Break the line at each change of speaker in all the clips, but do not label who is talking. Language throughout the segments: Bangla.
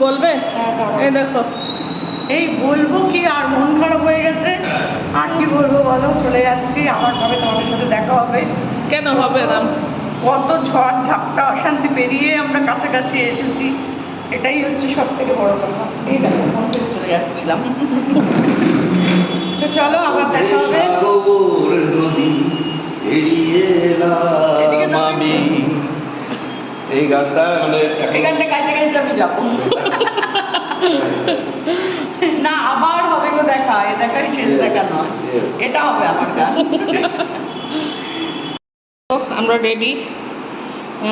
বলবে? এই দেখো,
এই বলবো কি, আর মন খারাপ হয়ে গেছে। আর কি বলবো বলো, চলে যাচ্ছি, আমার ভাবে তোমাদের সাথে দেখা হবে।
কেন হবে না?
কত ঝড় ঝাপটা অশান্তি পেরিয়ে আমরা কাছাকাছি এসেছি, এটাই হচ্ছে সব থেকে বড় কথা। এই দেখো মন থেকে চলে যাচ্ছিলাম। তো চলো আবার দেখা হবে।
এই গানটা মানে
এই গানটা গাইতে গাইতে আমি যাবো। না, আবার হবে গো দেখা, এ দেখাই শেষ দেখা নয়, এটা হবে আমার গান।
আমরা রেডি,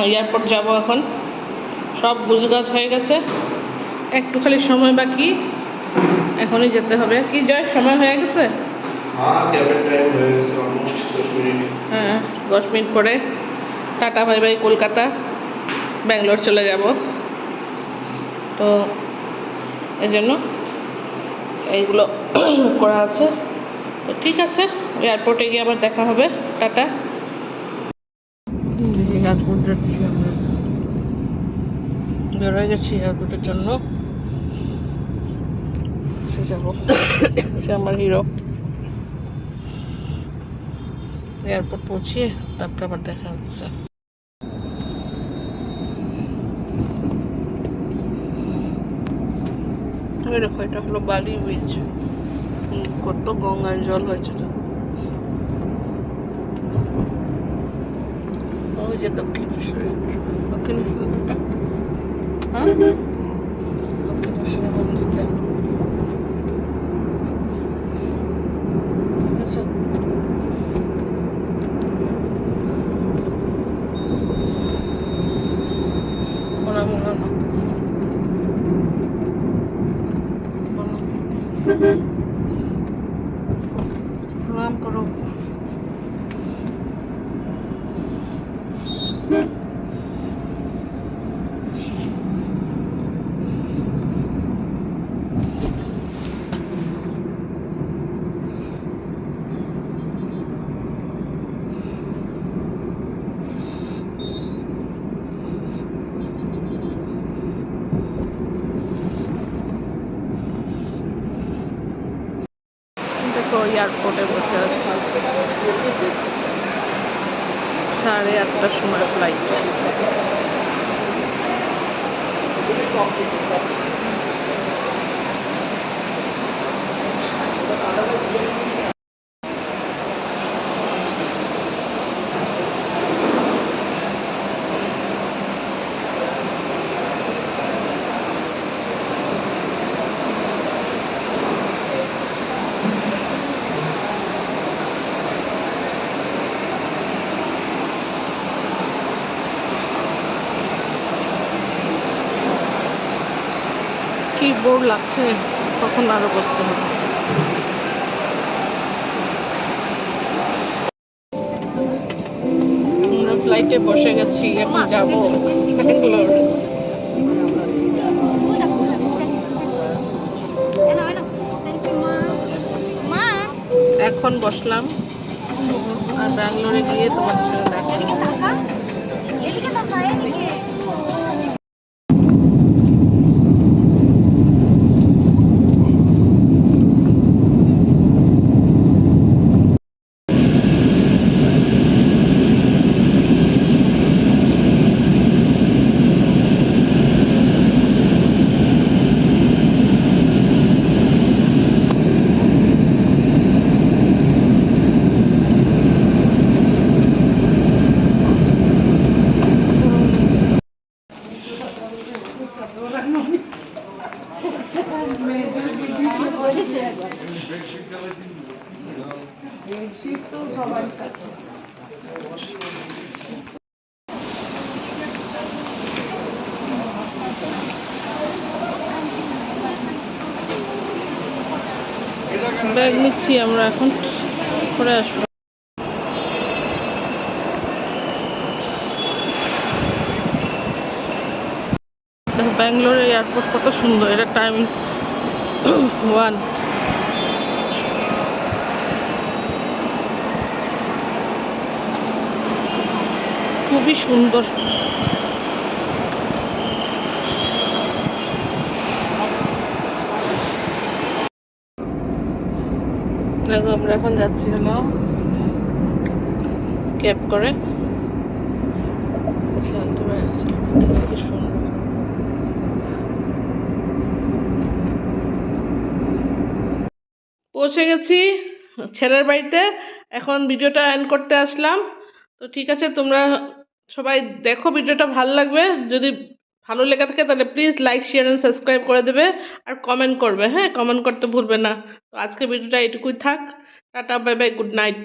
এয়ারপোর্ট যাব এখন। সব গুজগাছ হয়ে গেছে, একটু খালি সময় বাকি, এখনই যেতে হবে। কি জয়, সময় হয়ে গেছে?
হ্যাঁ, ক্যাবের টাইম হয়ে গেছে অলমোস্ট 10 মিনিট।
হ্যাঁ, 10 মিনিট পরে tata bye bye Kolkata, Bangalore চলে যাব। তো এই জন্য এইগুলো করা আছে। তো ঠিক আছে, এয়ারপোর্টে গিয়ে আবার দেখা হবে। টাটা। এয়ারপোর্ট যাচ্ছি আমরা, বেরোয় গেছি এয়ারপোর্টের জন্য। সে যাবো, সে আমার হিরো। এয়ারপোর্ট পৌঁছিয়ে তারপর আবার দেখা হচ্ছে। দেখো, এটা হলো বালি বিচ। কত গঙ্গার জল হয়েছে। ওই যে দক্ষিণেশ্বরী, দক্ষিণেশ্বরটা, হ্যাঁ, দক্ষিণেশ্বর মন্দিরটা। প্রণাম করো। দেখো, এয়ারপোর্টে বসে আছি, 8:30টার সময় ফ্লাইট। কি বোর লাগছে, তখন আরো বসতে হবে। আমরা ফ্লাইটে বসে গেছি, এখন যাব ব্যাঙ্গালোর। এখন বসলাম, আর ব্যাঙ্গালোরে গিয়ে তোমার সাথে দেখা। ব্যাগ নিচ্ছি আমরা, এখন পরে আসবো। দেখো ব্যাঙ্গালোর এয়ারপোর্ট কত সুন্দর, এটা টাইম 1। খুবই সুন্দর। দেখো আমরা এখন যাচ্ছি হলো ক্যাব করে শান্তিবাড়ি। কি সুন্দর। পৌঁছে গেছি ছেলের বাড়িতে। এখন ভিডিওটা এন্ড করতে আসলাম। তো ঠিক আছে, তোমরা সবাই দেখো, ভিডিওটা ভালো লাগবে। যদি ভালো লেগে থাকে তাহলে please like share and subscribe করে দেবে আর কমেন্ট করবে। হ্যাঁ, কমেন্ট করতে ভুলবে না। তো আজকে ভিডিওটা এটুকুই থাক। Tata, bye bye, good night.